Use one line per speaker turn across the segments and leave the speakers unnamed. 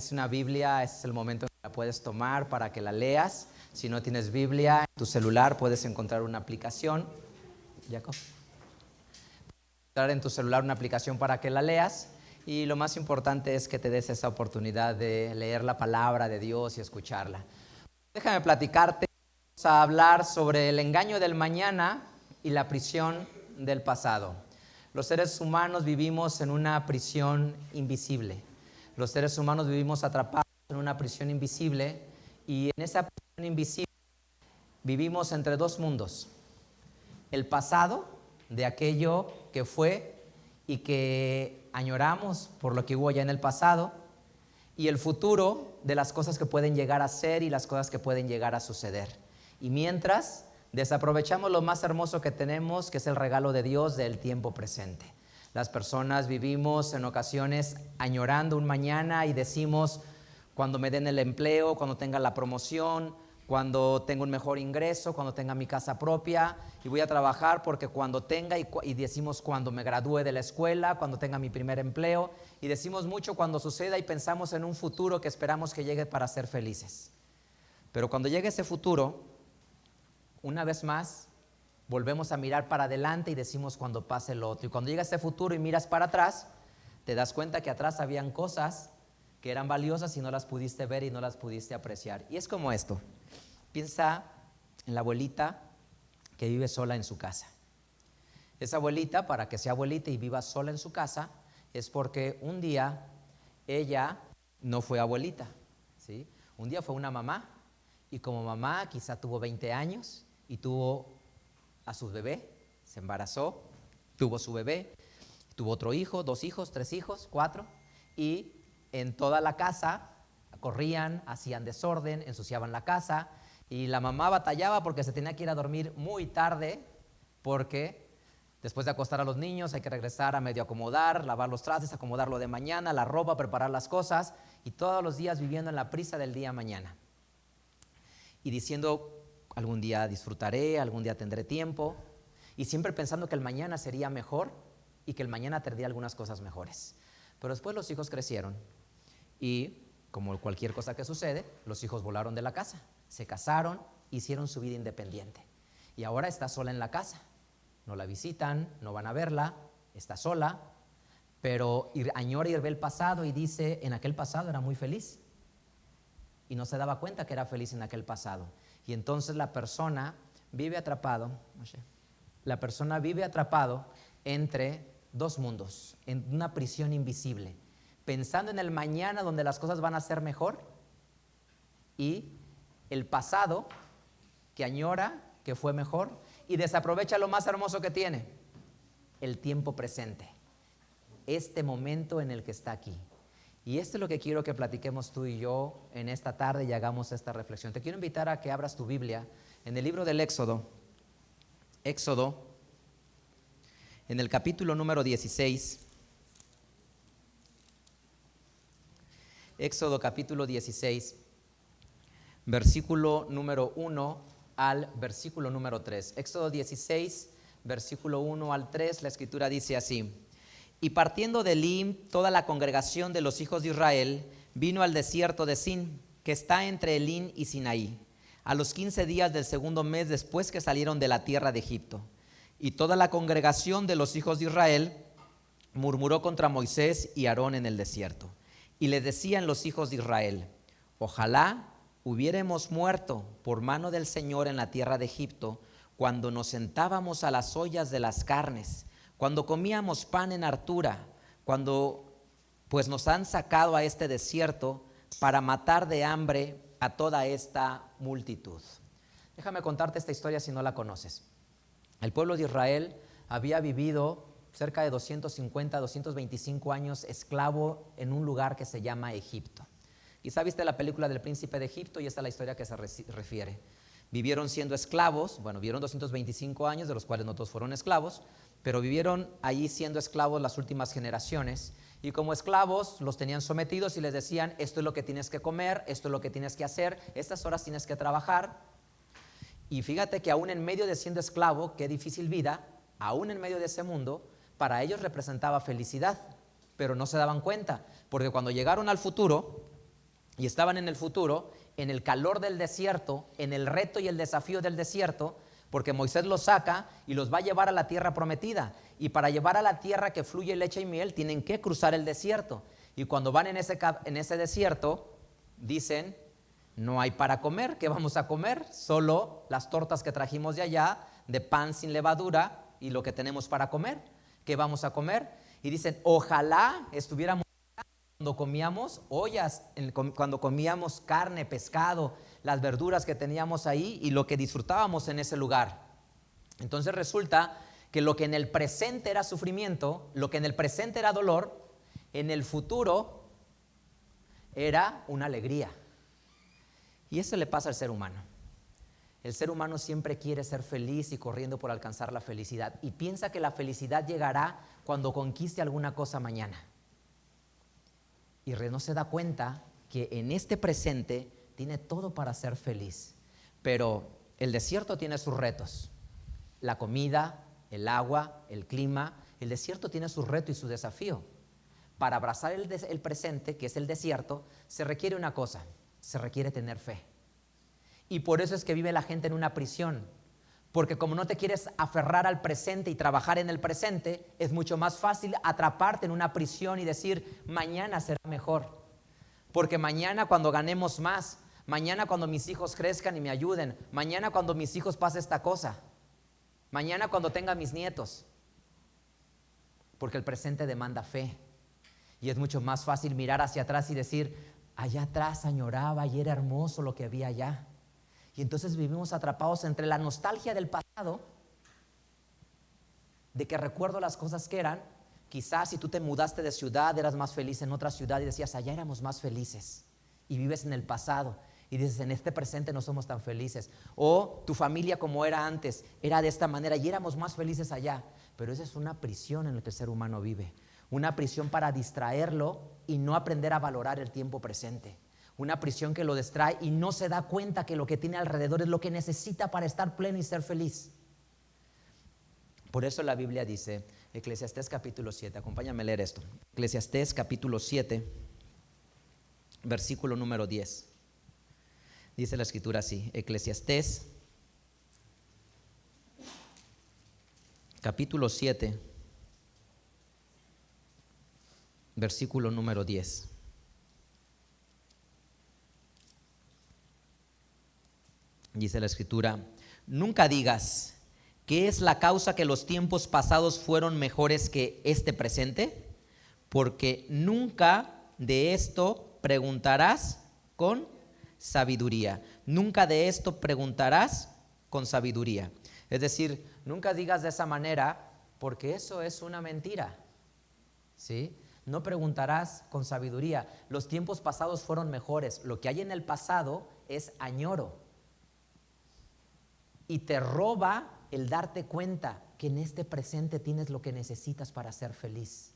Es una Biblia, es el momento en que la puedes tomar para que la leas. Si no tienes Biblia, en tu celular puedes encontrar una aplicación. Jacob. Encontrar en tu celular una aplicación para que la leas. Y lo más importante es que te des esa oportunidad de leer la palabra de Dios y escucharla. Déjame platicarte. Vamos a hablar sobre el engaño del mañana y la prisión del pasado. Los seres humanos vivimos en una prisión invisible. Los seres humanos vivimos atrapados en una prisión invisible, y en esa prisión invisible vivimos entre dos mundos: el pasado de aquello que fue y que añoramos por lo que hubo ya en el pasado, y el futuro de las cosas que pueden llegar a ser y las cosas que pueden llegar a suceder. Y mientras desaprovechamos lo más hermoso que tenemos, que es el regalo de Dios del tiempo presente. Las personas vivimos en ocasiones añorando un mañana y decimos: cuando me den el empleo, cuando tenga la promoción, cuando tenga un mejor ingreso, cuando tenga mi casa propia, y voy a trabajar porque cuando tenga, y decimos cuando me gradúe de la escuela, cuando tenga mi primer empleo, y decimos mucho cuando suceda y pensamos en un futuro que esperamos que llegue para ser felices. Pero cuando llegue ese futuro, una vez más volvemos a mirar para adelante y decimos cuando pase lo otro. Y cuando llega ese futuro y miras para atrás, te das cuenta que atrás habían cosas que eran valiosas y no las pudiste ver y no las pudiste apreciar. Y es como esto. Piensa en la abuelita que vive sola en su casa. Esa abuelita, para que sea abuelita y viva sola en su casa, es porque un día ella no fue abuelita, ¿sí? Un día fue una mamá, y como mamá quizá tuvo 20 años y tuvo a su bebé, se embarazó, tuvo su bebé, tuvo otro hijo, 2 hijos, 3 hijos, 4, y en toda la casa corrían, hacían desorden, ensuciaban la casa, y la mamá batallaba porque se tenía que ir a dormir muy tarde, porque después de acostar a los niños hay que regresar a medio acomodar, lavar los trastes, acomodar lo de mañana, la ropa, preparar las cosas, y todos los días viviendo en la prisa del día mañana. Y diciendo: algún día disfrutaré, algún día tendré tiempo, y siempre pensando que el mañana sería mejor y que el mañana tendría algunas cosas mejores. Pero después los hijos crecieron y, como cualquier cosa que sucede, los hijos volaron de la casa, se casaron, hicieron su vida independiente, y ahora está sola en la casa. No la visitan, no van a verla, está sola, pero añora y ve el pasado y dice: en aquel pasado era muy feliz. Y no se daba cuenta que era feliz en aquel pasado. Y entonces la persona vive atrapado entre dos mundos, en una prisión invisible, pensando en el mañana donde las cosas van a ser mejor, y el pasado que añora que fue mejor, y desaprovecha lo más hermoso que tiene, el tiempo presente, este momento en el que está aquí. Y esto es lo que quiero que platiquemos tú y yo en esta tarde y hagamos esta reflexión. Te quiero invitar a que abras tu Biblia en el libro del Éxodo, en el capítulo número 16. Éxodo capítulo 16, versículo número 1 al versículo número 3. Éxodo 16, versículo 1 al 3, la escritura dice así: Y partiendo de Elim, toda la congregación de los hijos de Israel vino al desierto de Sin, que está entre Elim y Sinaí, a los 15 días del segundo mes después que salieron de la tierra de Egipto. Y toda la congregación de los hijos de Israel murmuró contra Moisés y Aarón en el desierto. Y les decían los hijos de Israel: ojalá hubiéramos muerto por mano del Señor en la tierra de Egipto, cuando nos sentábamos a las ollas de las carnes, cuando comíamos pan en hartura, pues nos han sacado a este desierto para matar de hambre a toda esta multitud. Déjame contarte esta historia si no la conoces. El pueblo de Israel había vivido cerca de 250, 225 años esclavo en un lugar que se llama Egipto. Quizá viste la película del Príncipe de Egipto y esta es la historia que se refiere. Vivieron siendo esclavos, vivieron 225 años, de los cuales no todos fueron esclavos, pero vivieron allí siendo esclavos las últimas generaciones, y como esclavos los tenían sometidos y les decían: esto es lo que tienes que comer, esto es lo que tienes que hacer, estas horas tienes que trabajar. Y fíjate que aún en medio de siendo esclavo, qué difícil vida, aún en medio de ese mundo, para ellos representaba felicidad, pero no se daban cuenta, porque cuando llegaron al futuro, y estaban en el futuro, en el calor del desierto, en el reto y el desafío del desierto, porque Moisés los saca y los va a llevar a la tierra prometida. Y para llevar a la tierra que fluye leche y miel, tienen que cruzar el desierto. Y cuando van en ese desierto, dicen, no hay para comer. ¿Qué vamos a comer? Solo las tortas que trajimos de allá, de pan sin levadura, y lo que tenemos para comer. ¿Qué vamos a comer? Y dicen, ojalá estuviéramos cuando comíamos ollas, cuando comíamos carne, pescado, las verduras que teníamos ahí y lo que disfrutábamos en ese lugar. Entonces resulta que lo que en el presente era sufrimiento, lo que en el presente era dolor, en el futuro era una alegría. Y eso le pasa al ser humano. El ser humano siempre quiere ser feliz y corriendo por alcanzar la felicidad, y piensa que la felicidad llegará cuando conquiste alguna cosa mañana. Y no se da cuenta que en este presente tiene todo para ser feliz. Pero el desierto tiene sus retos. La comida, el agua, el clima. El desierto tiene su reto y su desafío. Para abrazar el presente, que es el desierto, se requiere una cosa: se requiere tener fe. Y por eso es que vive la gente en una prisión. Porque como no te quieres aferrar al presente y trabajar en el presente, es mucho más fácil atraparte en una prisión y decir, mañana será mejor. Porque mañana cuando ganemos más, mañana cuando mis hijos crezcan y me ayuden, mañana cuando mis hijos pase esta cosa, mañana cuando tenga mis nietos. Porque el presente demanda fe. Y es mucho más fácil mirar hacia atrás y decir, allá atrás añoraba y era hermoso lo que había allá. Y entonces vivimos atrapados entre la nostalgia del pasado, de que recuerdo las cosas que eran. Quizás si tú te mudaste de ciudad, eras más feliz en otra ciudad y decías, allá éramos más felices. Y vives en el pasado y dices, en este presente no somos tan felices. O tu familia como era antes, era de esta manera y éramos más felices allá. Pero esa es una prisión en la que el ser humano vive. Una prisión para distraerlo y no aprender a valorar el tiempo presente. Una prisión que lo distrae y no se da cuenta que lo que tiene alrededor es lo que necesita para estar pleno y ser feliz. Por eso la Biblia dice, Eclesiastés capítulo 7, acompáñame a leer esto. Eclesiastés capítulo 7, versículo número 10. Dice la escritura así, Eclesiastés capítulo 7, versículo número 10. Dice la escritura, nunca digas, ¿qué es la causa que los tiempos pasados fueron mejores que este presente? Porque nunca de esto preguntarás con sabiduría. Nunca de esto preguntarás con sabiduría. Es decir, nunca digas de esa manera, porque eso es una mentira. ¿Sí? No preguntarás con sabiduría. Los tiempos pasados fueron mejores. Lo que hay en el pasado es añoro. Y te roba el darte cuenta que en este presente tienes lo que necesitas para ser feliz.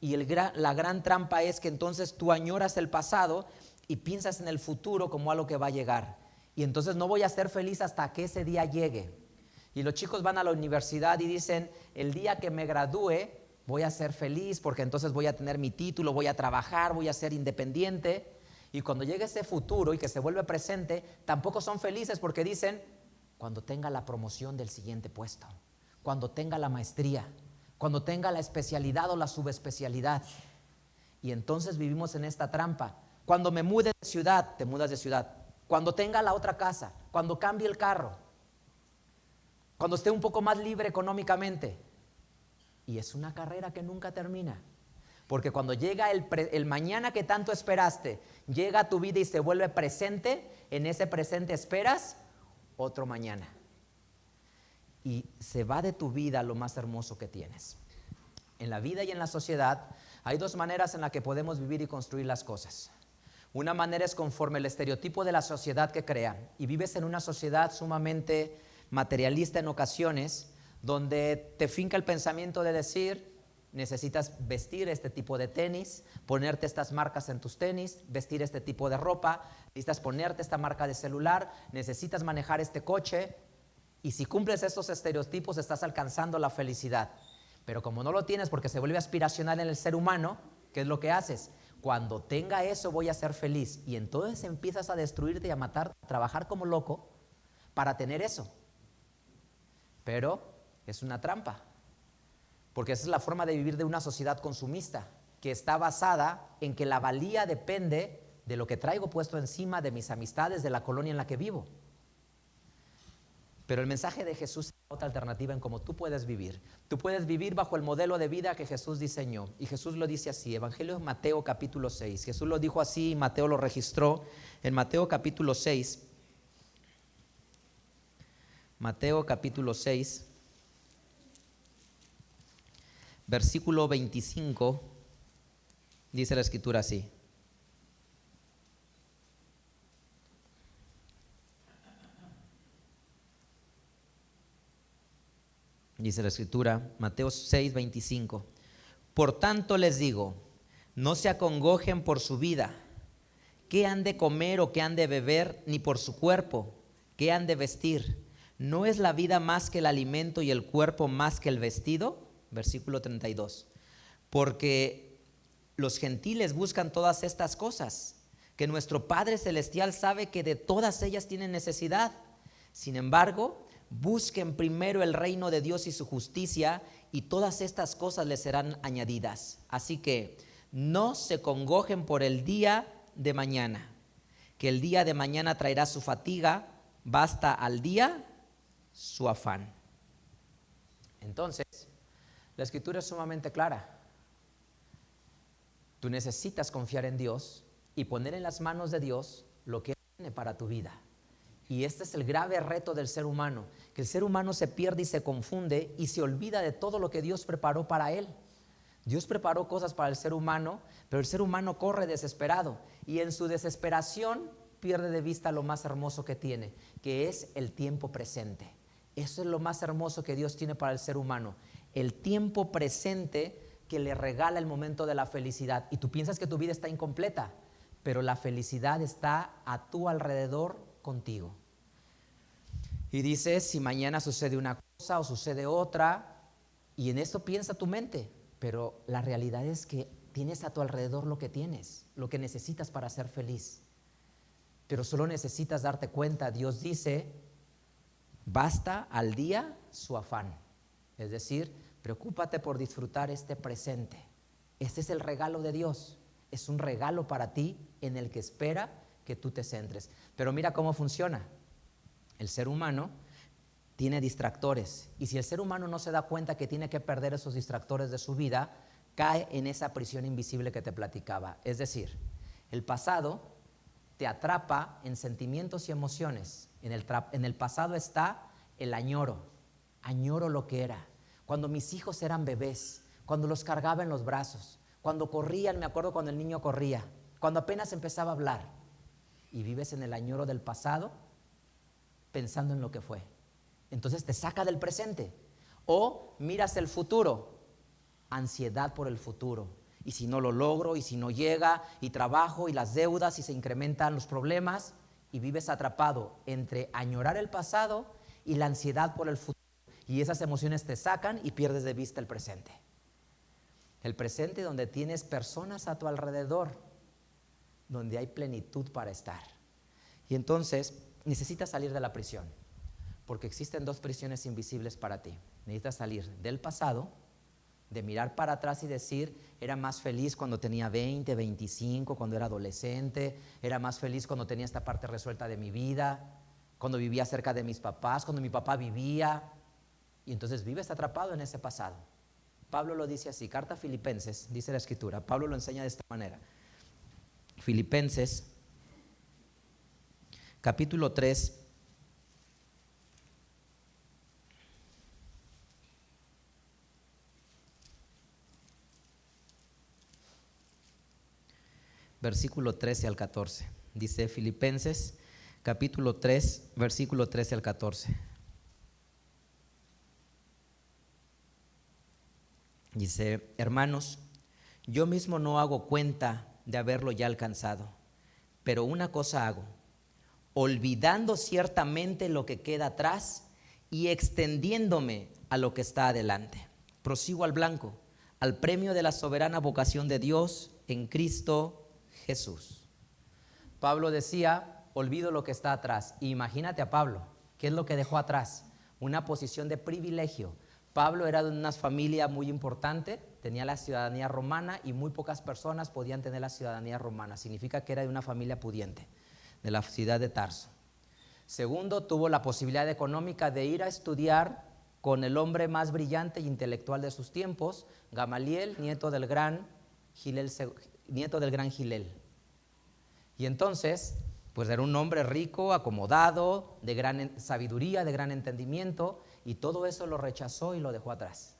Y la gran trampa es que entonces tú añoras el pasado y piensas en el futuro como algo que va a llegar. Y entonces no voy a ser feliz hasta que ese día llegue. Y los chicos van a la universidad y dicen, el día que me gradúe voy a ser feliz porque entonces voy a tener mi título, voy a trabajar, voy a ser independiente. Y cuando llegue ese futuro y que se vuelve presente, tampoco son felices porque dicen, cuando tenga la promoción del siguiente puesto, cuando tenga la maestría, cuando tenga la especialidad o la subespecialidad. Y entonces vivimos en esta trampa. Cuando me mude de ciudad, te mudas de ciudad. Cuando tenga la otra casa, cuando cambie el carro, cuando esté un poco más libre económicamente. Y es una carrera que nunca termina. Porque cuando llega el mañana que tanto esperaste, llega a tu vida y se vuelve presente, en ese presente esperas otro mañana. Y se va de tu vida lo más hermoso que tienes. En la vida y en la sociedad hay dos maneras en las que podemos vivir y construir las cosas. Una manera es conforme el estereotipo de la sociedad que crea. Y vives en una sociedad sumamente materialista en ocasiones, donde te finca el pensamiento de decir, necesitas vestir este tipo de tenis, ponerte estas marcas en tus tenis, vestir este tipo de ropa, necesitas ponerte esta marca de celular, necesitas manejar este coche, y si cumples estos estereotipos estás alcanzando la felicidad. Pero como no lo tienes porque se vuelve aspiracional en el ser humano, ¿qué es lo que haces? Cuando tenga eso voy a ser feliz. Y entonces empiezas a destruirte y a matar, a trabajar como loco para tener eso. Pero es una trampa, porque esa es la forma de vivir de una sociedad consumista, que está basada en que la valía depende de lo que traigo puesto encima, de mis amistades, de la colonia en la que vivo. Pero el mensaje de Jesús es otra alternativa en cómo tú puedes vivir. Tú puedes vivir bajo el modelo de vida que Jesús diseñó. Y Jesús lo dice así, Evangelio de Mateo capítulo 6. Jesús lo dijo así y Mateo lo registró en Mateo capítulo 6. Mateo capítulo 6, versículo 25, dice la escritura así. Dice la escritura, Mateo 6, 25. Por tanto les digo, no se acongojen por su vida, qué han de comer o qué han de beber, ni por su cuerpo, qué han de vestir. ¿No es la vida más que el alimento y el cuerpo más que el vestido? Versículo 32. Porque los gentiles buscan todas estas cosas, que nuestro Padre Celestial sabe que de todas ellas tienen necesidad. Sin embargo, busquen primero el reino de Dios y su justicia, y todas estas cosas les serán añadidas. Así que no se congojen por el día de mañana, que el día de mañana traerá su fatiga, basta al día su afán. Entonces, la escritura es sumamente clara. Tú necesitas confiar en Dios y poner en las manos de Dios lo que Él tiene para tu vida. Y este es el grave reto del ser humano, que el ser humano se pierde y se confunde y se olvida de todo lo que Dios preparó para él. Dios preparó cosas para el ser humano, pero el ser humano corre desesperado y en su desesperación pierde de vista lo más hermoso que tiene, que es el tiempo presente. Eso es lo más hermoso que Dios tiene para el ser humano, el tiempo presente que le regala el momento de la felicidad. Y tú piensas que tu vida está incompleta, pero la felicidad está a tu alrededor contigo. Y dices, si mañana sucede una cosa o sucede otra, y en eso piensa tu mente, pero la realidad es que tienes a tu alrededor lo que tienes, lo que necesitas para ser feliz. Pero solo necesitas darte cuenta. Dios dice, basta al día su afán. Es decir, preocúpate por disfrutar este presente. Este es el regalo de Dios. Es un regalo para ti en el que espera que tú te centres. Pero mira cómo funciona. El ser humano tiene distractores, y si el ser humano no se da cuenta que tiene que perder esos distractores de su vida, cae en esa prisión invisible que te platicaba. Es decir, el pasado te atrapa en sentimientos y emociones. En el pasado está el añoro lo que era. Cuando mis hijos eran bebés, cuando los cargaba en los brazos, cuando corrían, me acuerdo cuando el niño corría, cuando apenas empezaba a hablar. Y vives en el añoro del pasado pensando en lo que fue. Entonces te saca del presente. O miras el futuro, ansiedad por el futuro. Y si no lo logro, y si no llega, y trabajo, y las deudas, y se incrementan los problemas, y vives atrapado entre añorar el pasado y la ansiedad por el futuro. Y esas emociones te sacan y pierdes de vista el presente. El presente donde tienes personas a tu alrededor, donde hay plenitud para estar. Y entonces necesitas salir de la prisión, porque existen dos prisiones invisibles para ti. Necesitas salir del pasado, de mirar para atrás y decir, era más feliz cuando tenía 20, 25, cuando era adolescente, era más feliz cuando tenía esta parte resuelta de mi vida, cuando vivía cerca de mis papás, cuando mi papá vivía. Y entonces vives atrapado en ese pasado. Pablo lo dice así, carta a Filipenses, dice la escritura, Pablo lo enseña de esta manera. Filipenses, capítulo 3, versículo 13 al 14. Dice Filipenses, capítulo 3, versículo 13 al 14. Dice, hermanos, yo mismo no hago cuenta de haberlo ya alcanzado, pero una cosa hago, olvidando ciertamente lo que queda atrás y extendiéndome a lo que está adelante. Prosigo al blanco, al premio de la soberana vocación de Dios en Cristo Jesús. Pablo decía, olvido lo que está atrás. Imagínate a Pablo, ¿qué es lo que dejó atrás? Una posición de privilegio. Pablo era de una familia muy importante, tenía la ciudadanía romana y muy pocas personas podían tener la ciudadanía romana. Significa que era de una familia pudiente, de la ciudad de Tarso. Segundo, tuvo la posibilidad económica de ir a estudiar con el hombre más brillante e intelectual de sus tiempos, Gamaliel, nieto del gran Gilel. Y entonces, pues era un hombre rico, acomodado, de gran sabiduría, de gran entendimiento, y todo eso lo rechazó y lo dejó atrás.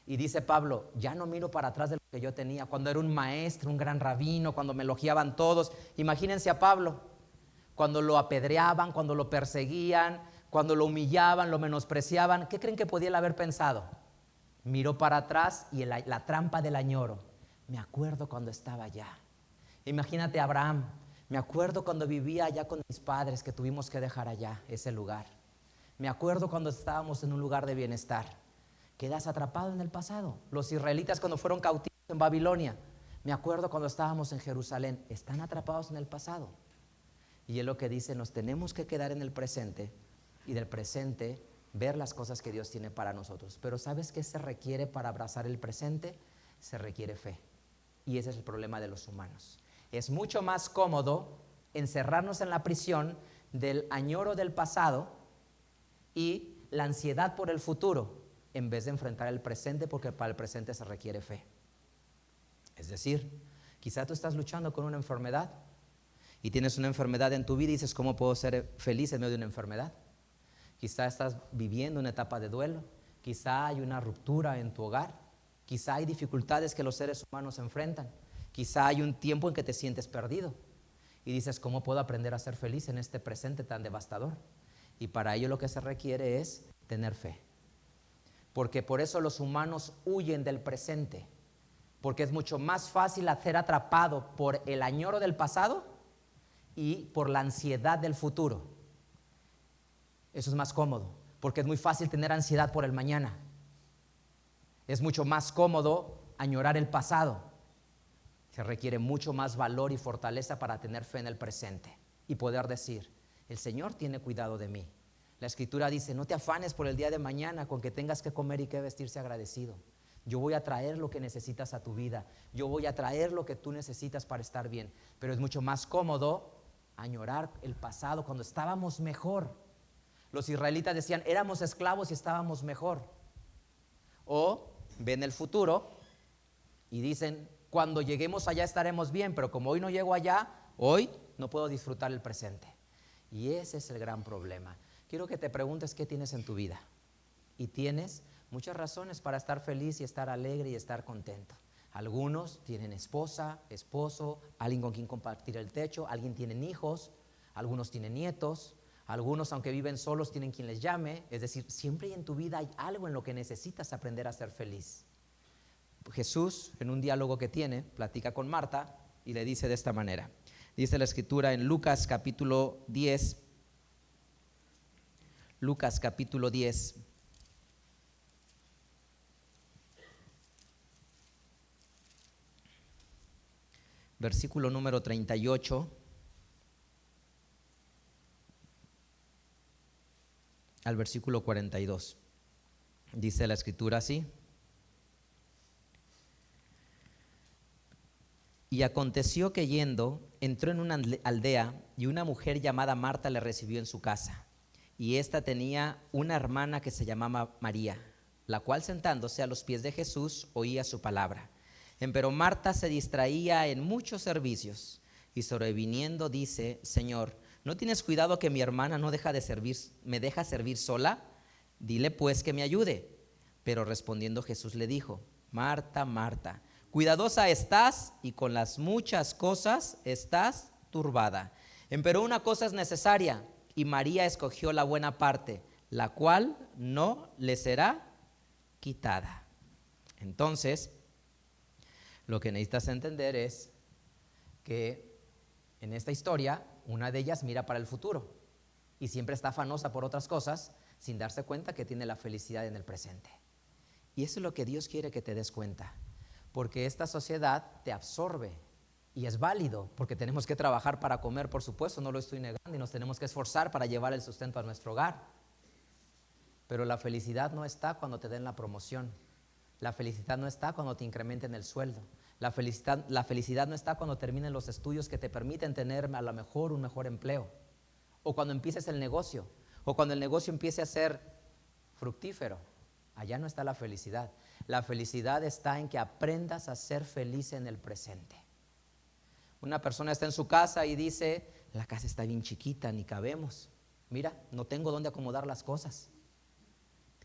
Y dice Pablo, ya no miro para atrás de lo que yo tenía, cuando era un maestro, un gran rabino, cuando me elogiaban todos. Imagínense a Pablo, cuando lo apedreaban, cuando lo perseguían, cuando lo humillaban, lo menospreciaban. ¿Qué creen que podía él haber pensado? Miró para atrás y la trampa del añoro. Me acuerdo cuando estaba allá. Imagínate a Abraham. Me acuerdo cuando vivía allá con mis padres, que tuvimos que dejar allá ese lugar. Me acuerdo cuando estábamos en un lugar de bienestar. Quedas atrapado en el pasado. Los israelitas cuando fueron cautivos en Babilonia. Me acuerdo cuando estábamos en Jerusalén. Están atrapados en el pasado. Y es lo que dice, nos tenemos que quedar en el presente y del presente ver las cosas que Dios tiene para nosotros. Pero ¿sabes qué se requiere para abrazar el presente? Se requiere fe. Y ese es el problema de los humanos. Es mucho más cómodo encerrarnos en la prisión del añoro del pasado y la ansiedad por el futuro, en vez de enfrentar el presente, porque para el presente se requiere fe. Es decir, quizá tú estás luchando con una enfermedad y tienes una enfermedad en tu vida y dices, ¿cómo puedo ser feliz en medio de una enfermedad? Quizá estás viviendo una etapa de duelo, quizá hay una ruptura en tu hogar, quizá hay dificultades que los seres humanos enfrentan, quizá hay un tiempo en que te sientes perdido y dices, ¿cómo puedo aprender a ser feliz en este presente tan devastador? Y para ello lo que se requiere es tener fe, porque por eso los humanos huyen del presente, porque es mucho más fácil ser atrapado por el añoro del pasado y por la ansiedad del futuro. Eso es más cómodo, porque es muy fácil tener ansiedad por el mañana. Es mucho más cómodo añorar el pasado. Se requiere mucho más valor y fortaleza para tener fe en el presente y poder decir, el Señor tiene cuidado de mí. La Escritura dice, no te afanes por el día de mañana, con que tengas que comer y que vestirse agradecido. Yo voy a traer lo que necesitas a tu vida. Yo voy a traer lo que tú necesitas para estar bien. Pero es mucho más cómodo añorar el pasado cuando estábamos mejor. Los israelitas decían, éramos esclavos y estábamos mejor. O ven el futuro y dicen, cuando lleguemos allá estaremos bien, pero como hoy no llego allá, hoy no puedo disfrutar el presente. Y ese es el gran problema. Quiero que te preguntes qué tienes en tu vida. Y tienes muchas razones para estar feliz y estar alegre y estar contento. Algunos tienen esposa, esposo, alguien con quien compartir el techo, alguien tienen hijos, algunos tienen nietos, algunos aunque viven solos tienen quien les llame. Es decir, siempre en tu vida hay algo en lo que necesitas aprender a ser feliz. Jesús, en un diálogo que tiene, platica con Marta y le dice de esta manera. Dice la Escritura en Lucas capítulo 10, versículo número 38 al versículo 42. Dice la Escritura así. Y aconteció que yendo, entró en una aldea y una mujer llamada Marta le recibió en su casa. Y ésta tenía una hermana que se llamaba María, la cual sentándose a los pies de Jesús oía su palabra. Empero Marta se distraía en muchos servicios y sobreviniendo dice, Señor, ¿no tienes cuidado que mi hermana me deja servir sola? Dile pues que me ayude. Pero respondiendo Jesús le dijo, Marta, Marta, cuidadosa estás y con las muchas cosas estás turbada. Empero una cosa es necesaria y María escogió la buena parte, la cual no le será quitada. Entonces, lo que necesitas entender es que en esta historia, una de ellas mira para el futuro y siempre está afanosa por otras cosas sin darse cuenta que tiene la felicidad en el presente. Y eso es lo que Dios quiere que te des cuenta, porque esta sociedad te absorbe Y es válido, porque tenemos que trabajar para comer, por supuesto, no lo estoy negando, y nos tenemos que esforzar para llevar el sustento a nuestro hogar. Pero la felicidad no está cuando te den la promoción. La felicidad no está cuando te incrementen el sueldo. La felicidad no está cuando terminen los estudios que te permiten tener a lo mejor un mejor empleo. O cuando empieces el negocio. O cuando el negocio empiece a ser fructífero. Allá no está la felicidad. La felicidad está en que aprendas a ser feliz en el presente. Una persona está en su casa y dice, la casa está bien chiquita, ni cabemos. Mira, no tengo dónde acomodar las cosas.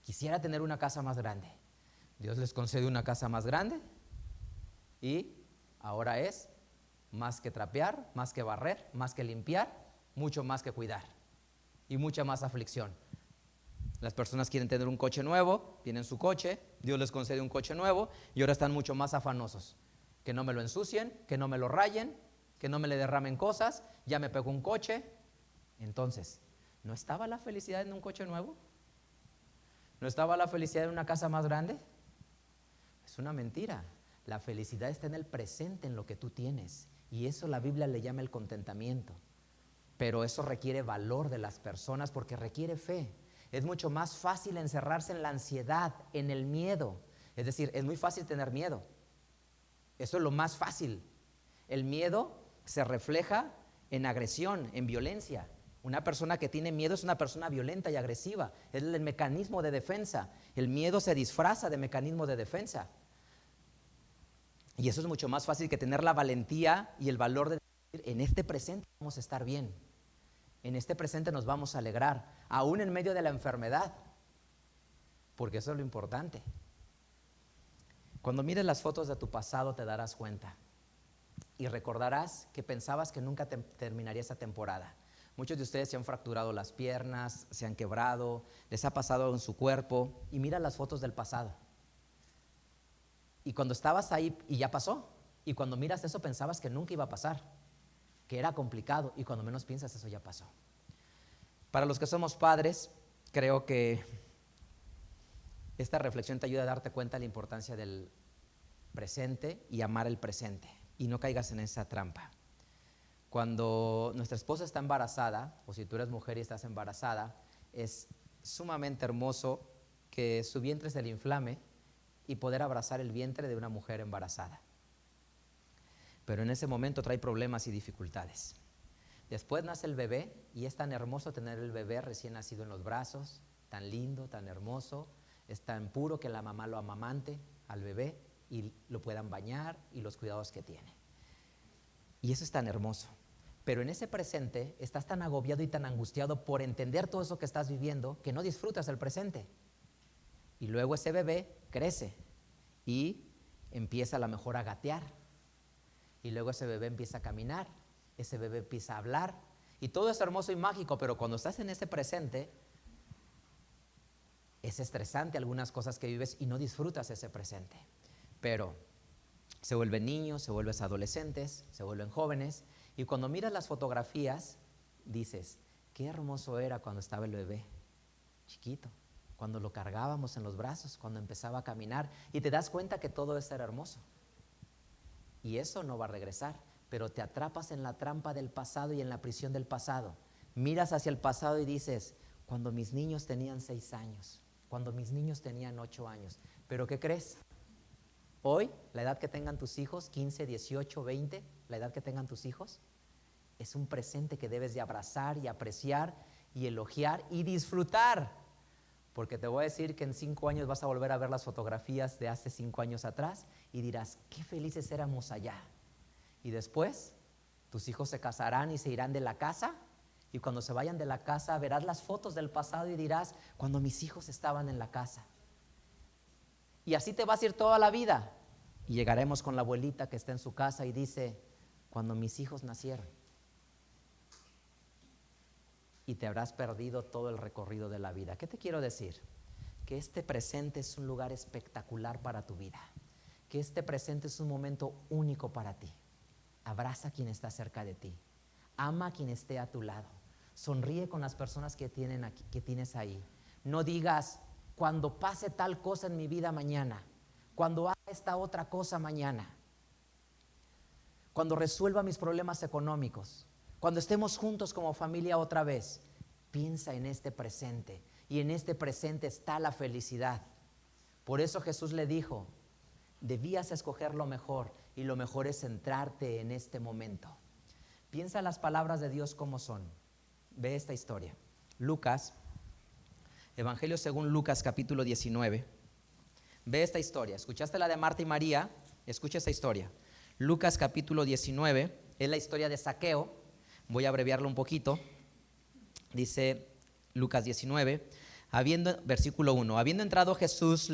Quisiera tener una casa más grande. Dios les concede una casa más grande y ahora es más que trapear, más que barrer, más que limpiar, mucho más que cuidar y mucha más aflicción. Las personas quieren tener un coche nuevo, tienen su coche, Dios les concede un coche nuevo y ahora están mucho más afanosos. Que no me lo ensucien, que no me lo rayen, que no me le derramen cosas, ya me pegó un coche. Entonces, ¿no estaba la felicidad en un coche nuevo? ¿No estaba la felicidad en una casa más grande? Es una mentira. La felicidad está en el presente, en lo que tú tienes. Y eso la Biblia le llama el contentamiento. Pero eso requiere valor de las personas porque requiere fe. Es mucho más fácil encerrarse en la ansiedad, en el miedo. Es decir, es muy fácil tener miedo. Eso es lo más fácil. El miedo se refleja en agresión, en violencia. Una persona que tiene miedo es una persona violenta y agresiva. Es el mecanismo de defensa. El miedo se disfraza de mecanismo de defensa. Y eso es mucho más fácil que tener la valentía y el valor de decir, en este presente vamos a estar bien. En este presente nos vamos a alegrar, aún en medio de la enfermedad. Porque eso es lo importante. Cuando mires las fotos de tu pasado te darás cuenta. Y recordarás que pensabas que nunca terminaría esa temporada. Muchos de ustedes se han fracturado las piernas, se han quebrado, les ha pasado en su cuerpo. Y mira las fotos del pasado. Y cuando estabas ahí, y ya pasó. Y cuando miras eso pensabas que nunca iba a pasar, que era complicado. Y cuando menos piensas, eso ya pasó. Para los que somos padres, creo que esta reflexión te ayuda a darte cuenta de la importancia del presente y amar el presente. Y no caigas en esa trampa. Cuando nuestra esposa está embarazada, o si tú eres mujer y estás embarazada, es sumamente hermoso que su vientre se le inflame y poder abrazar el vientre de una mujer embarazada. Pero en ese momento trae problemas y dificultades. Después nace el bebé y es tan hermoso tener el bebé recién nacido en los brazos, tan lindo, tan hermoso, es tan puro que la mamá lo amamante al bebé y lo puedan bañar y los cuidados que tiene. Y eso es tan hermoso. Pero en ese presente estás tan agobiado y tan angustiado por entender todo eso que estás viviendo que no disfrutas el presente. Y luego ese bebé crece y empieza a lo mejor a gatear. Y luego ese bebé empieza a caminar, ese bebé empieza a hablar. Y todo es hermoso y mágico, pero cuando estás en ese presente, es estresante algunas cosas que vives y no disfrutas ese presente. Pero se vuelven niños, se vuelven adolescentes, se vuelven jóvenes. Y cuando miras las fotografías, dices, qué hermoso era cuando estaba el bebé, chiquito. Cuando lo cargábamos en los brazos, cuando empezaba a caminar. Y te das cuenta que todo eso era hermoso. Y eso no va a regresar. Pero te atrapas en la trampa del pasado y en la prisión del pasado. Miras hacia el pasado y dices, cuando mis niños tenían 6 años, cuando mis niños tenían 8 años. ¿Pero qué crees? Hoy, la edad que tengan tus hijos, 15, 18, 20, la edad que tengan tus hijos, es un presente que debes de abrazar y apreciar y elogiar y disfrutar. Porque te voy a decir que en 5 años vas a volver a ver las fotografías de hace 5 años atrás y dirás, qué felices éramos allá. Y después, tus hijos se casarán y se irán de la casa. Y cuando se vayan de la casa, verás las fotos del pasado y dirás, cuando mis hijos estaban en la casa. Y así te vas a ir toda la vida. Y llegaremos con la abuelita que está en su casa y dice, cuando mis hijos nacieron. Y te habrás perdido todo el recorrido de la vida. ¿Qué te quiero decir? Que este presente es un lugar espectacular para tu vida. Que este presente es un momento único para ti. Abraza a quien está cerca de ti. Ama a quien esté a tu lado. Sonríe con las personas que tienes ahí. No digas, cuando pase tal cosa en mi vida mañana, cuando haga esta otra cosa mañana. cuando resuelva mis problemas económicos, cuando estemos juntos como familia otra vez, piensa en este presente. Y en este presente está la felicidad. Por eso Jesús le dijo, debías escoger lo mejor, y lo mejor es centrarte en este momento. Piensa las palabras de Dios como son. Ve esta historia. Lucas, Evangelio según Lucas capítulo 19. Ve esta historia. ¿Escuchaste la de Marta y María? Escucha esta historia. Lucas capítulo 19 es la historia de Zaqueo. Voy a abreviarlo un poquito. Dice Lucas 19, versículo 1. Habiendo entrado Jesús,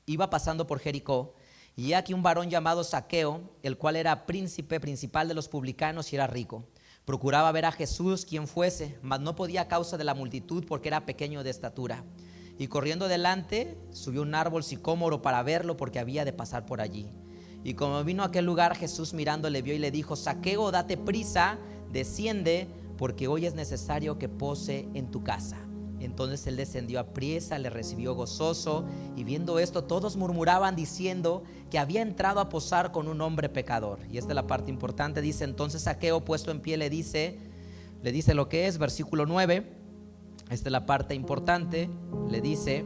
iba pasando por Jericó, y aquí un varón llamado Zaqueo, el cual era príncipe principal de los publicanos y era rico. Procuraba ver a Jesús quien fuese, mas no podía a causa de la multitud, porque era pequeño de estatura. Y corriendo delante, subió un árbol sicómoro para verlo, porque había de pasar por allí. Y como vino a aquel lugar, Jesús mirando le vio y le dijo: Zaqueo, date prisa, desciende, porque hoy es necesario que pose en tu casa. Entonces él descendió apriesa, le recibió gozoso, y viendo esto todos murmuraban diciendo que había entrado a posar con un hombre pecador. Y esta es la parte importante. Dice: entonces Zaqueo, puesto en pie, le dice lo que es, versículo 9. Esta es la parte importante. Le dice: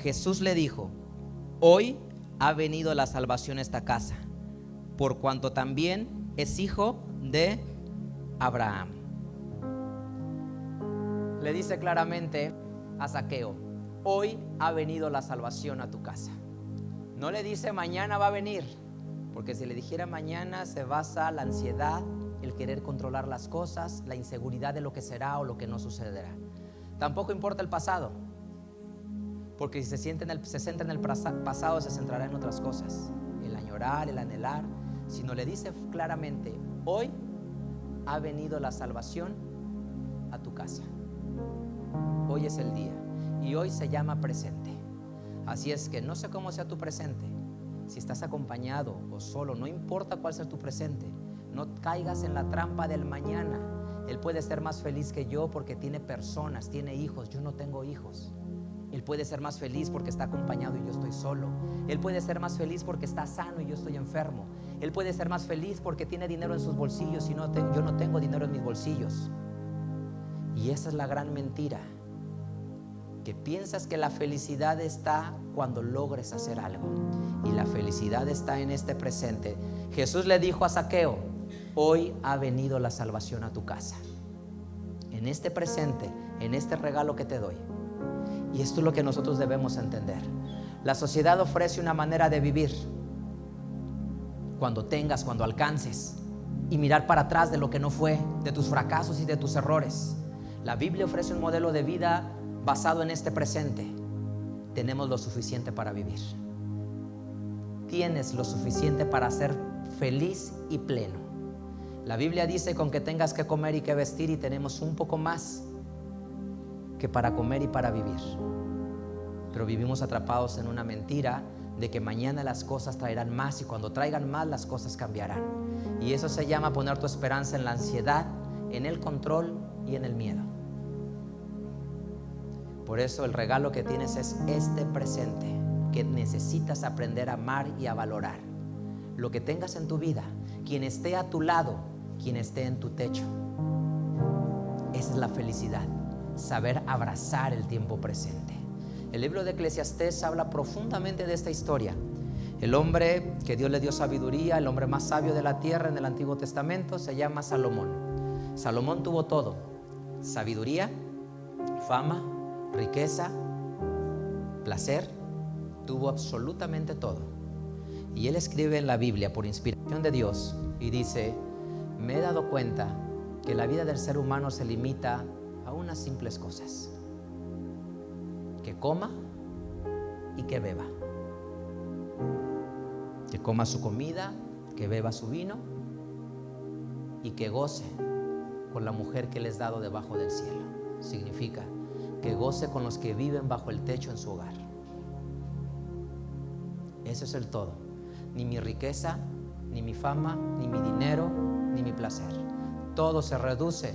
Jesús le dijo: hoy ha venido la salvación a esta casa, por cuanto también es hijo de Abraham. Le dice claramente a Zaqueo: hoy ha venido la salvación a tu casa. No le dice mañana va a venir, porque si le dijera mañana se basa la ansiedad, el querer controlar las cosas, la inseguridad de lo que será o lo que no sucederá. Tampoco importa el pasado, porque si se centra en el pasado, se centrará en otras cosas, el añorar, el anhelar. Sino le dice claramente: hoy ha venido la salvación a tu casa. Hoy es el día, y hoy se llama presente. Así es que no sé cómo sea tu presente, si estás acompañado o solo, no importa cuál sea tu presente. No caigas en la trampa del mañana. Él puede ser más feliz que yo porque tiene personas, tiene hijos. Yo no tengo hijos. Él puede ser más feliz porque está acompañado y yo estoy solo. Él puede ser más feliz porque está sano y yo estoy enfermo. Él puede ser más feliz porque tiene dinero en sus bolsillos y yo no tengo dinero en mis bolsillos. Y esa es la gran mentira, que piensas que la felicidad está cuando logres hacer algo, y la felicidad está en este presente. Jesús le dijo a Zaqueo: hoy ha venido la salvación a tu casa, en este presente, en este regalo que te doy. Y esto es lo que nosotros debemos entender. La sociedad ofrece una manera de vivir, cuando alcances, y mirar para atrás de lo que no fue, de tus fracasos y de tus errores. La Biblia ofrece un modelo de vida basado en este presente. Tenemos lo suficiente para vivir. Tienes lo suficiente para ser feliz y pleno. La Biblia dice: con que tengas que comer y que vestir, y tenemos un poco más que para comer y para vivir. Pero vivimos atrapados en una mentira de que mañana las cosas traerán más, y cuando traigan más las cosas cambiarán. Y eso se llama poner tu esperanza en la ansiedad, en el control y en el miedo. Por eso el regalo que tienes es este presente, que necesitas aprender a amar y a valorar. Lo que tengas en tu vida, quien esté a tu lado, quien esté en tu techo. Esa es la felicidad, saber abrazar el tiempo presente. El libro de Eclesiastés habla profundamente de esta historia. El hombre que Dios le dio sabiduría, el hombre más sabio de la tierra en el Antiguo Testamento, se llama Salomón. Salomón tuvo todo: sabiduría, fama, riqueza, placer. Tuvo absolutamente todo. Y él escribe en la Biblia por inspiración de Dios y dice: me he dado cuenta que la vida del ser humano se limita a unas simples cosas: que coma y que beba. Que coma su comida, que beba su vino y que goce con la mujer que le es dado debajo del cielo. Significa que goce con los que viven bajo el techo en su hogar. Eso es el todo. Ni mi riqueza, ni mi fama, ni mi dinero, ni mi placer. Todo se reduce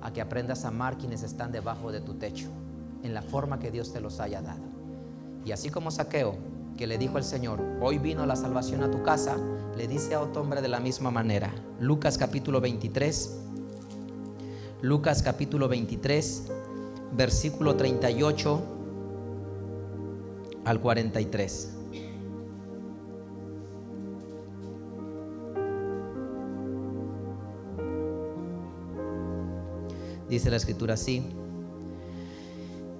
a que aprendas a amar quienes están debajo de tu techo, en la forma que Dios te los haya dado. Y así como Zaqueo, que le dijo el Señor, hoy vino la salvación a tu casa, le dice a otro hombre de la misma manera. Lucas capítulo 23, versículo 38 al 43. Dice la escritura así: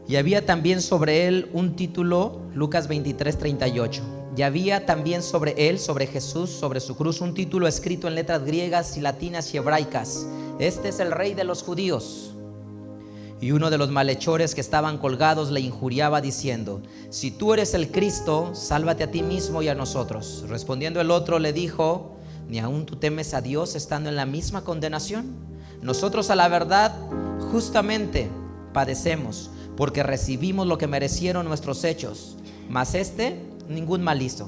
y había también sobre él un título, Lucas 23, 38. Y había también sobre él, sobre Jesús, sobre su cruz, un título escrito en letras griegas y latinas y hebraicas: este es el Rey de los judíos. Y uno de los malhechores que estaban colgados le injuriaba diciendo: si tú eres el Cristo, sálvate a ti mismo y a nosotros. Respondiendo el otro le dijo: ¿ni aún tú temes a Dios estando en la misma condenación? Nosotros a la verdad justamente padecemos, porque recibimos lo que merecieron nuestros hechos, mas este ningún mal hizo.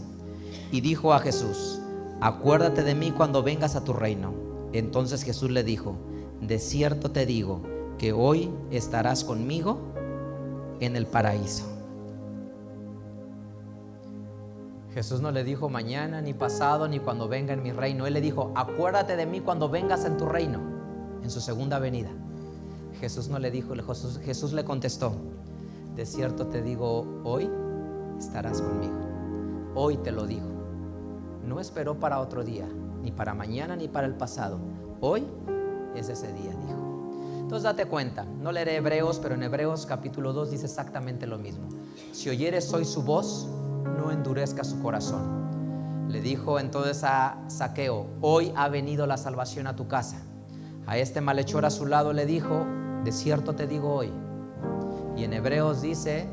Y dijo a Jesús: acuérdate de mí cuando vengas a tu reino. Entonces Jesús le dijo: de cierto te digo que hoy estarás conmigo en el paraíso. Jesús no le dijo mañana, ni pasado, ni cuando venga en mi reino. Él le dijo: acuérdate de mí cuando vengas en tu reino, en su segunda venida. Jesús no le dijo, Jesús le contestó: de cierto te digo, hoy estarás conmigo. Hoy te lo digo. No esperó para otro día, ni para mañana, ni para el pasado. Hoy es ese día, dijo. Entonces date cuenta, no leeré Hebreos, pero en Hebreos capítulo 2 dice exactamente lo mismo. Si oyeres hoy su voz, no endurezca su corazón. Le dijo entonces a Zaqueo: hoy ha venido la salvación a tu casa. A este malhechor a su lado le dijo: de cierto te digo hoy. Y en Hebreos dice: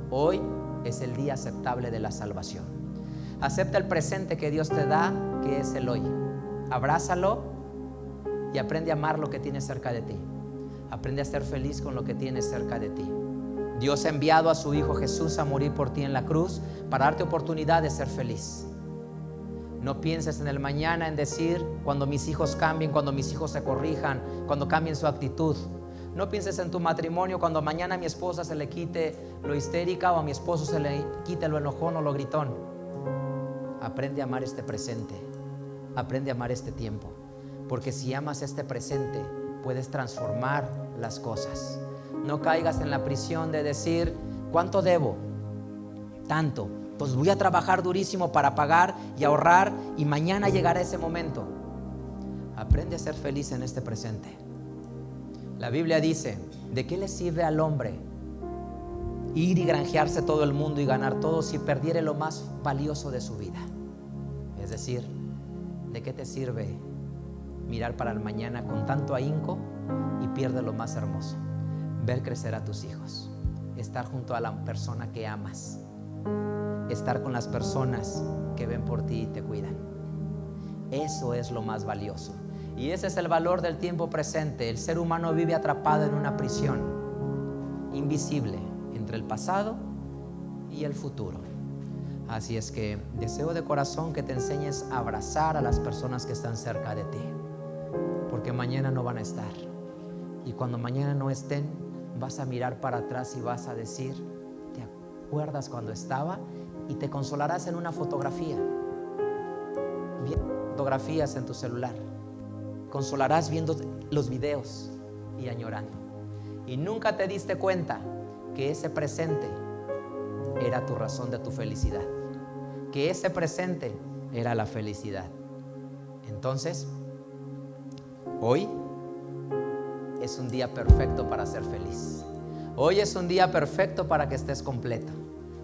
hoy es el día aceptable de la salvación. Acepta el presente que Dios te da, que es el hoy. Abrázalo y aprende a amar lo que tienes cerca de ti. Aprende a ser feliz con lo que tienes cerca de ti. Dios ha enviado a su Hijo Jesús a morir por ti en la cruz para darte oportunidad de ser feliz. No pienses en el mañana, en decir: cuando mis hijos cambien, cuando mis hijos se corrijan, cuando cambien su actitud. No pienses en tu matrimonio, cuando mañana a mi esposa se le quite lo histérica, o a mi esposo se le quite lo enojón o lo gritón. Aprende a amar este presente. Aprende a amar este tiempo. Porque si amas este presente, puedes transformar las cosas. No caigas en la prisión de decir: ¿cuánto debo? Tanto. Pues voy a trabajar durísimo para pagar y ahorrar, y mañana llegará ese momento. Aprende a ser feliz en este presente. La Biblia dice: ¿de qué le sirve al hombre ir y granjearse todo el mundo y ganar todo si perdiere lo más valioso de su vida? Es decir, ¿de qué te sirve mirar para el mañana con tanto ahínco y pierde lo más hermoso? Ver crecer a tus hijos, estar junto a la persona que amas, estar con las personas que ven por ti y te cuidan. Eso es lo más valioso. Y ese es el valor del tiempo presente. El ser humano vive atrapado en una prisión invisible entre el pasado y el futuro. Así es que deseo de corazón que te enseñes a abrazar a las personas que están cerca de ti, porque mañana no van a estar. Y cuando mañana no estén, vas a mirar para atrás y vas a decir: ¿te acuerdas cuando estaba? Y te consolarás en una fotografía. Viendo fotografías en tu celular. Consolarás viendo los videos y añorando. Y nunca te diste cuenta que ese presente era tu razón de tu felicidad. Que ese presente era la felicidad. Entonces, hoy es un día perfecto para ser feliz. Hoy es un día perfecto para que estés completo,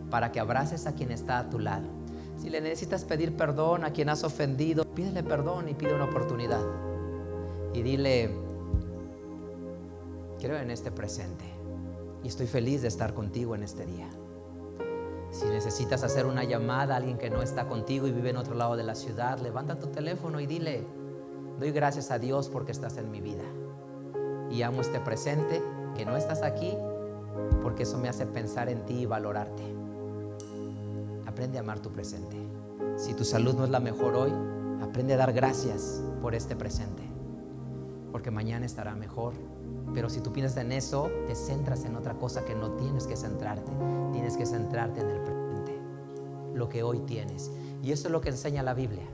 para que abraces a quien está a tu lado. Si le necesitas pedir perdón a quien has ofendido, pídele perdón y pide una oportunidad. Y dile: creo en este presente y estoy feliz de estar contigo en este día. Si necesitas hacer una llamada a alguien que no está contigo y vive en otro lado de la ciudad, levanta tu teléfono y dile: doy gracias a Dios porque estás en mi vida y amo este presente, que no estás aquí, porque eso me hace pensar en ti y valorarte. Aprende a amar tu presente. Si tu salud no es la mejor hoy, aprende a dar gracias por este presente, porque mañana estará mejor. Pero si tú piensas en eso, te centras en otra cosa que no tienes que centrarte. Tienes que centrarte en el presente. lo que hoy tienes. Y eso es lo que enseña la Biblia,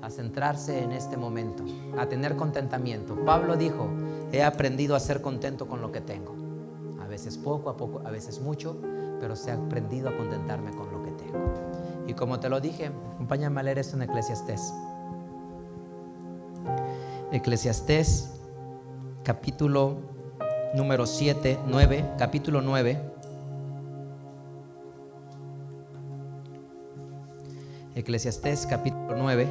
a centrarse en este momento, a tener contentamiento. Pablo dijo, he aprendido a ser contento con lo que tengo. A veces poco, a veces mucho, pero he aprendido a contentarme con lo que tengo. Y como te lo dije, acompáñame a leer esto en Eclesiastés. Eclesiastés, capítulo número 9. Eclesiastés, capítulo 9.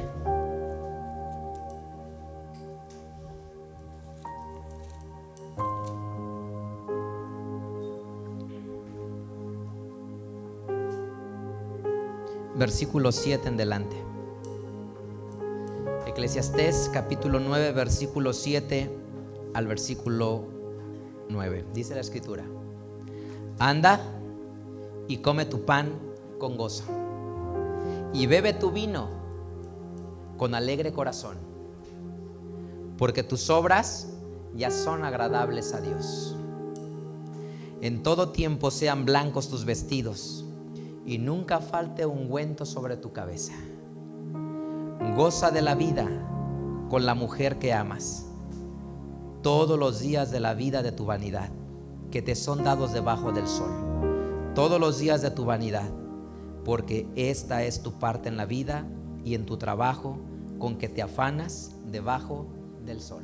Versículo 7 en delante. Eclesiastés capítulo 9, versículo 7 al versículo 9. Dice la escritura: anda y come tu pan con gozo, y bebe tu vino con alegre corazón, porque tus obras ya son agradables a Dios. En todo tiempo sean blancos tus vestidos, y nunca falte ungüento sobre tu cabeza. Goza de la vida con la mujer que amas, todos los días de la vida de tu vanidad, que te son dados debajo del sol, todos los días de tu vanidad, porque esta es tu parte en la vida y en tu trabajo con que te afanas debajo del sol.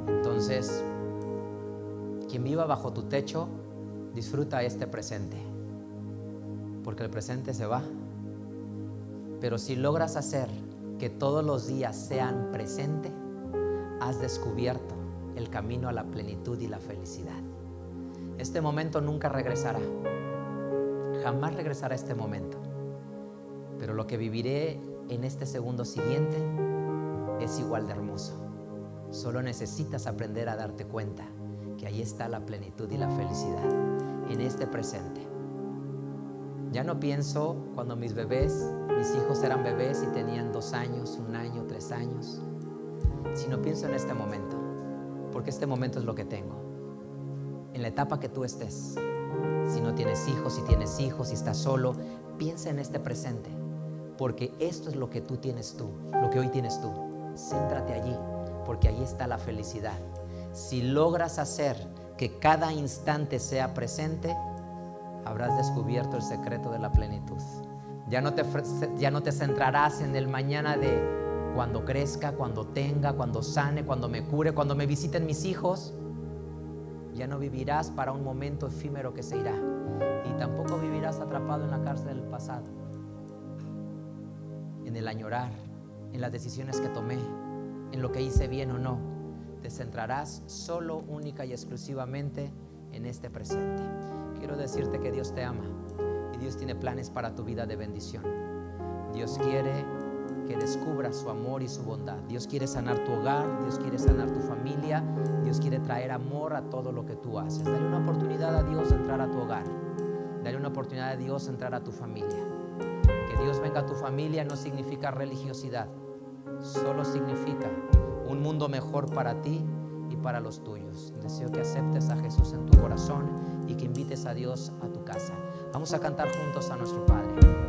Entonces, quien viva bajo tu techo, disfruta este presente, porque el presente se va. Pero si logras hacer que todos los días sean presente, has descubierto el camino a la plenitud y la felicidad. Este momento nunca regresará, jamás regresará este momento. Pero lo que viviré en este segundo siguiente es igual de hermoso. Solo necesitas aprender a darte cuenta que ahí está la plenitud y la felicidad, en este presente. Ya no pienso cuando mis hijos eran bebés y tenían 2 años, 1 año, 3 años, sino pienso en este momento, porque este momento es lo que tengo. En la etapa que tú estés, si no tienes hijos, si tienes hijos, si estás solo, piensa en este presente, porque esto es lo que tú tienes tú, lo que hoy tienes tú. Céntrate allí, porque allí está la felicidad. Si logras hacer que cada instante sea presente, habrás descubierto el secreto de la plenitud. Ya no te centrarás en el mañana de cuando crezca, cuando tenga, cuando sane, cuando me cure, cuando me visiten mis hijos. Ya no vivirás para un momento efímero que se irá, y tampoco vivirás atrapado en la cárcel del pasado, en el añorar, en las decisiones que tomé, en lo que hice bien o no. Te centrarás solo, única y exclusivamente en este presente. Quiero decirte que Dios te ama y Dios tiene planes para tu vida de bendición. Dios quiere que descubras su amor y su bondad. Dios quiere sanar tu hogar, Dios quiere sanar tu familia, Dios quiere traer amor a todo lo que tú haces. Dale una oportunidad a Dios de entrar a tu hogar. Dale una oportunidad a Dios de entrar a tu familia. Que Dios venga a tu familia no significa religiosidad, solo significa un mundo mejor para ti y para los tuyos. Deseo que aceptes a Jesús en tu corazón y que invites a Dios a tu casa. Vamos a cantar juntos a nuestro Padre.